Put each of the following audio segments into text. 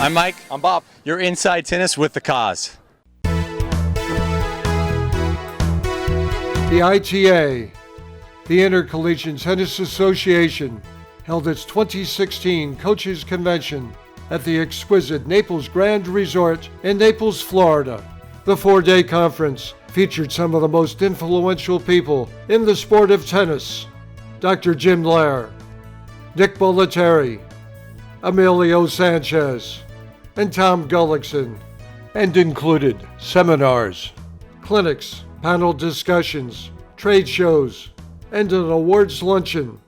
I'm Mike. I'm Bob. You're Inside Tennis with the Koz. The ITA, the Intercollegiate Tennis Association, held its 2016 Coaches Convention at the exquisite Naples Grand Resort in Naples, Florida. The four-day conference featured some of the most influential people in the sport of tennis. Dr. Jim Lair, Nick Bollettieri, Emilio Sanchez, and Tom Gullickson, and included seminars, clinics, panel discussions, trade shows, and an awards luncheon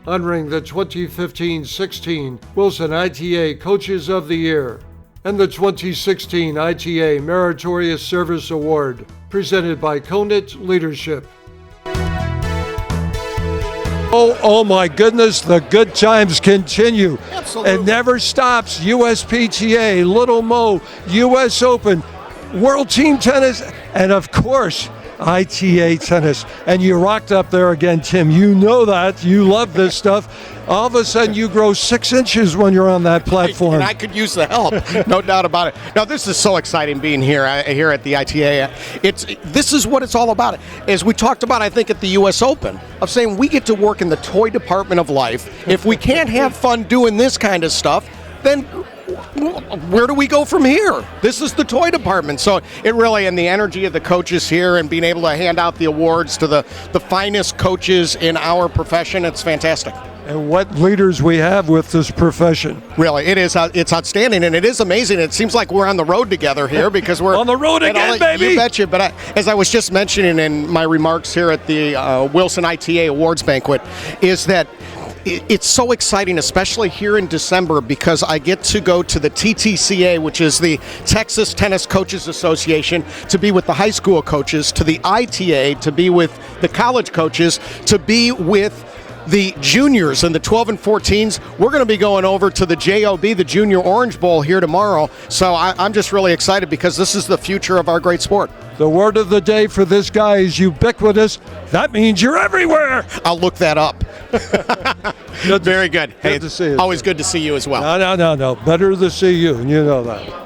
honoring the 2015-16 Wilson ITA Coaches of the Year and the 2016 ITA Meritorious Service Award presented by Conant Leadership. Oh my goodness, the good times continue. Absolutely. It never stops. USPTA, Little Mo, US Open, World Team Tennis, and of course, ITA Tennis. And you rocked up there again, Tim. You know that. You love this stuff. All of a sudden, you grow 6 inches when you're on that platform. And I could use the help, no doubt about it. Now, this is so exciting being here at the ITA. This is what it's all about. As we talked about, I think, at the US Open, of saying we get to work in the toy department of life. If we can't have fun doing this kind of stuff, then where do we go from here? This is the toy department. So it really, and the energy of the coaches here and being able to hand out the awards to the finest coaches in our profession, it's fantastic. And what leaders we have with this profession. Really, it's outstanding, and it is amazing. It seems like we're on the road together here because we're on the road again, baby. You betcha. But as I was just mentioning in my remarks here at the Wilson ITA Awards Banquet, is that it's so exciting, especially here in December, because I get to go to the TTCA, which is the Texas Tennis Coaches Association, to be with the high school coaches, to the ITA, to be with the college coaches, to be with the juniors and the 12 and 14s. We're going to be going over to the JOB, the Junior Orange Bowl, here tomorrow. So I'm just really excited because this is the future of our great sport. The word of the day for this guy is ubiquitous. That means you're everywhere. I'll look that up. Very good. Hey, to see you. Always good to see you as well. No. Better to see you, and you know that.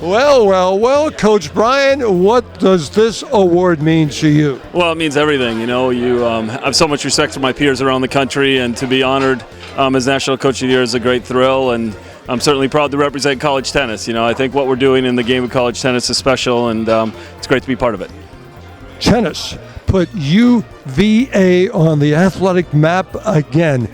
Well, Coach Brian, what does this award mean to you? Well, it means everything. You know, you have so much respect for my peers around the country, and to be honored as National Coach of the Year is a great thrill, and I'm certainly proud to represent college tennis. You know, I think what we're doing in the game of college tennis is special, and it's great to be part of it. Tennis put UVA on the athletic map again.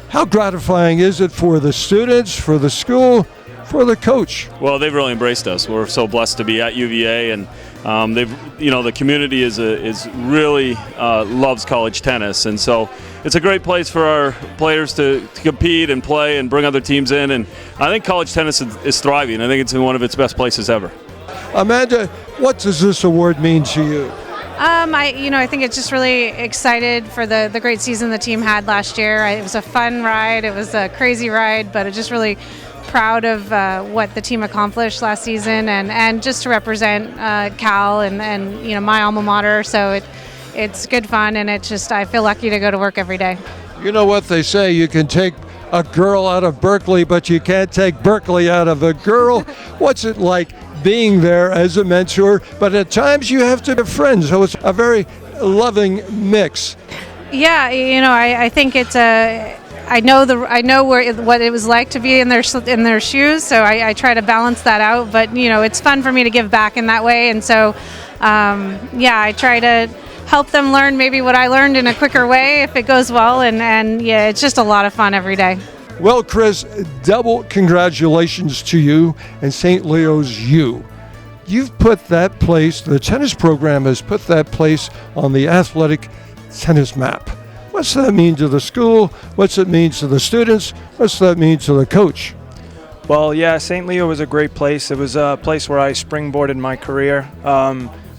How gratifying is it for the students, for the school, for the coach? Well, they've really embraced us. We're so blessed to be at UVA, and the community is really loves college tennis, and so it's a great place for our players to compete and play and bring other teams in. And I think college tennis is thriving. I think it's in one of its best places ever. Amanda, what does this award mean to you? I think it's just really excited for the great season the team had last year. It was a fun ride. It was a crazy ride, but it's just really proud of what the team accomplished last season, and just to represent Cal and my alma mater. So it's good fun, and I feel lucky to go to work every day. You know what they say, you can take a girl out of Berkeley, but you can't take Berkeley out of a girl. What's it like being there as a mentor? But at times you have to be friends, so it's a very loving mix. Yeah, I think it's I know what it was like to be in their shoes, so I try to balance that out. But it's fun for me to give back in that way, and so I try to help them learn maybe what I learned in a quicker way if it goes well, and it's just a lot of fun every day. Well, Chris, double congratulations to you and St. Leo's U. You've put that place, the tennis program has put that place on the athletic tennis map. What's that mean to the school? What's it mean to the students? What's that mean to the coach? Well, yeah, St. Leo was a great place. It was a place where I springboarded my career.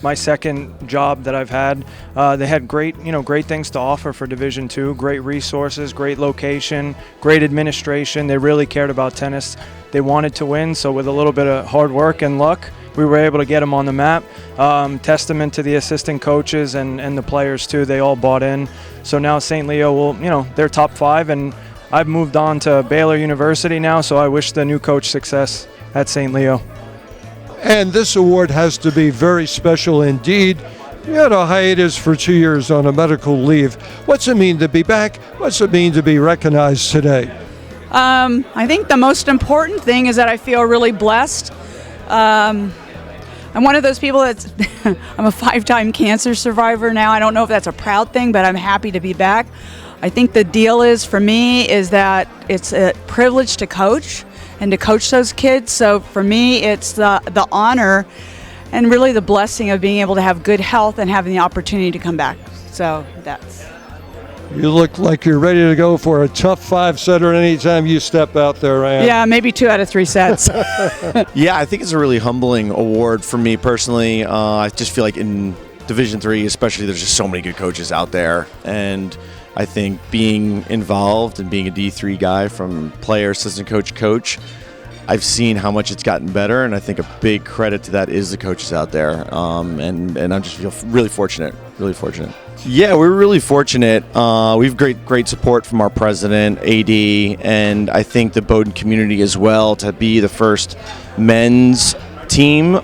My second job that I've had, they had great things to offer for Division II. Great resources, great location, great administration. They really cared about tennis. They wanted to win, so with a little bit of hard work and luck, we were able to get them on the map. Testament to the assistant coaches and the players too. They all bought in. So now St. Leo they're top 5, and I've moved on to Baylor University now, so I wish the new coach success. at St. Leo. And this award has to be very special indeed. You had a hiatus for 2 years on a medical leave. What's it mean to be back? What's it mean to be recognized today? I think the most important thing is that I feel really blessed. I'm one of those people that's I'm a 5-time cancer survivor now. I don't know if that's a proud thing, but I'm happy to be back. I think the deal is for me is that it's a privilege to coach and to coach those kids. So for me, it's the honor and really the blessing of being able to have good health and having the opportunity to come back. So that's. You look like you're ready to go for a tough 5-setter anytime you step out there, Ann. Yeah, maybe 2 out of 3 sets. Yeah, I think it's a really humbling award for me personally. I just feel like in Division III especially, there's just so many good coaches out there. And I think being involved and being a D3 guy from player, assistant coach, I've seen how much it's gotten better, and I think a big credit to that is the coaches out there. And I just feel really fortunate, Yeah, we're really fortunate. We have great support from our president, AD, and I think the Bowdoin community as well. To be the first men's team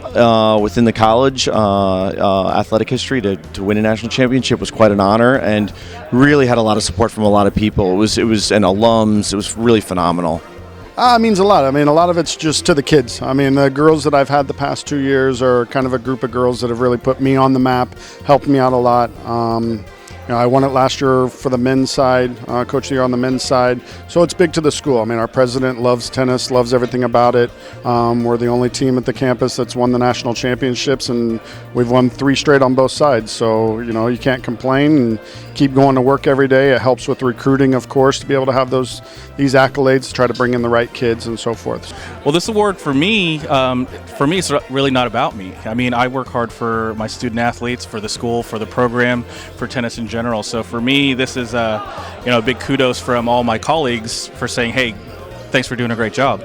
within the college athletic history to win a national championship was quite an honor, and really had a lot of support from a lot of people. It was and alums. It was really phenomenal. It means a lot. I mean, a lot of it's just to the kids. I mean, the girls that I've had the past 2 years are kind of a group of girls that have really put me on the map, helped me out a lot. I won it last year for the men's side, Coach of the Year on the men's side. So it's big to the school. I mean, our president loves tennis, loves everything about it. We're the only team at the campus that's won the national championships, and we've won 3 straight on both sides. So, you can't complain and keep going to work every day. It helps with recruiting, of course, to be able to have these accolades, to try to bring in the right kids and so forth. Well, this award for me, it's really not about me. I mean, I work hard for my student athletes, for the school, for the program, for tennis in general. So for me, this is a big kudos from all my colleagues for saying, hey, thanks for doing a great job.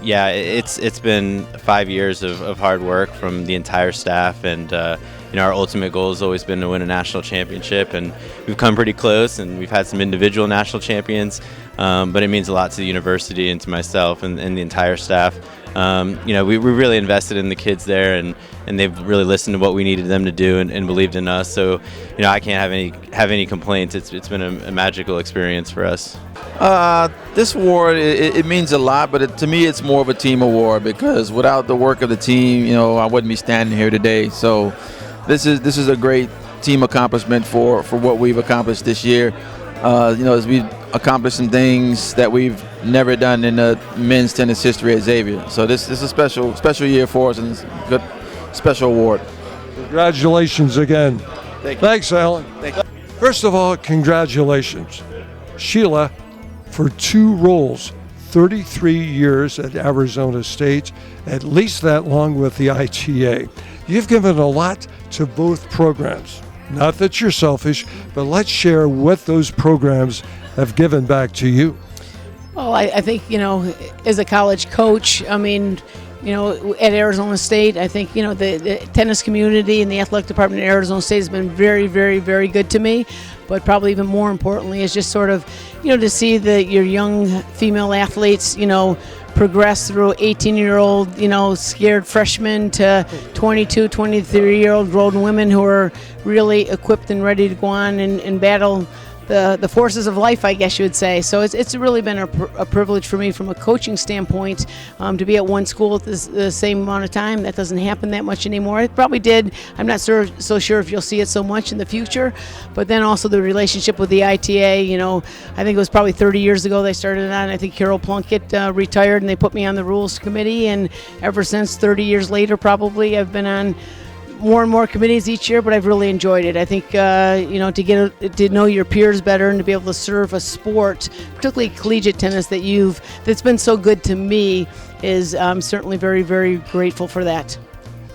Yeah, it's been 5 years of hard work from the entire staff, and our ultimate goal has always been to win a national championship, and we've come pretty close, and we've had some individual national champions, but it means a lot to the university and to myself and the entire staff. We really invested in the kids there, and they've really listened to what we needed them to do and believed in us. So, I can't have any complaints. It's been a magical experience for us. This award, it means a lot, but to me it's more of a team award, because without the work of the team, I wouldn't be standing here today. So this is a great team accomplishment for what we've accomplished this year. As we've accomplished some things that we've never done in the men's tennis history at Xavier. So this is a special year for us, and it's a good special award. Congratulations again. Thanks, Alan. Thank you. First of all, congratulations, Sheila, for 2 roles, 33 years at Arizona State, at least that long with the ITA. You've given a lot to both programs. Not that you're selfish, but let's share what those programs have given back to you. Well, I think, as a college coach, at Arizona State, I think, the tennis community and the athletic department at Arizona State has been very, very, very good to me. But probably even more importantly is just sort of, to see your young female athletes, progress through 18-year-old, scared freshmen to 22, 23-year-old grown women who are really equipped and ready to go on and battle the forces of life, I guess you would say. So it's really been a privilege for me from a coaching standpoint to be at one school at the same amount of time. That doesn't happen that much anymore. It probably did. I'm not so sure if you'll see it so much in the future. But then also the relationship with the ITA, I think it was probably 30 years ago they started on. I think Carol Plunkett retired and they put me on the rules committee. And ever since, 30 years later probably, I've been on more and more committees each year, but I've really enjoyed it. I think to know your peers better and to be able to serve a sport, particularly collegiate tennis, that's been so good to me, is I'm certainly very, very grateful for that.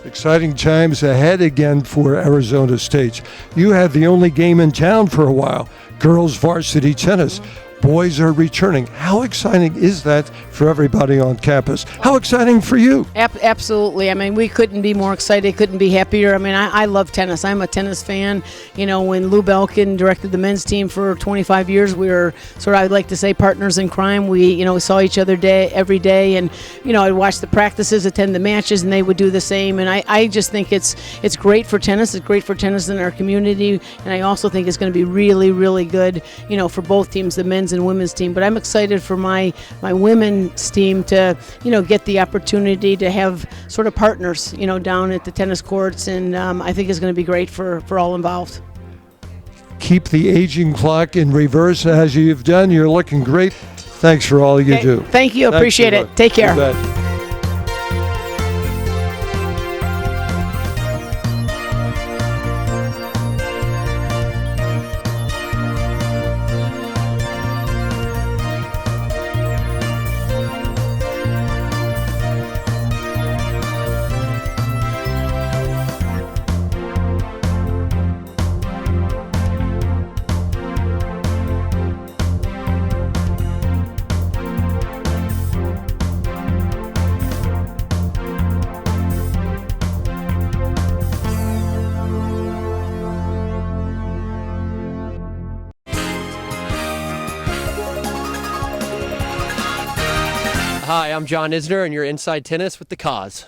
Exciting times ahead again for Arizona State. You had the only game in town for a while. girls varsity tennis. Boys are returning. How exciting is that for everybody on campus? How exciting for you? Absolutely. I mean, we couldn't be more excited, couldn't be happier. I mean, I love tennis. I'm a tennis fan. You know, when Lou Belkin directed the men's team for 25 years, we were sort of, I'd like to say, partners in crime. We saw each other every day, and, I'd watch the practices, attend the matches, and they would do the same. And I just think it's great for tennis. It's great for tennis in our community, and I also think it's going to be really, really good, for both teams, the men's and women's team. But I'm excited for my women's team to get the opportunity to have sort of partners down at the tennis courts, and I think it's going to be great for all involved. Keep the aging clock in reverse as you've done. You're looking great. Thanks for all you do. Thank you. Appreciate it. Take care. You bet. Hi, I'm John Isner, and you're Inside Tennis with the Koz.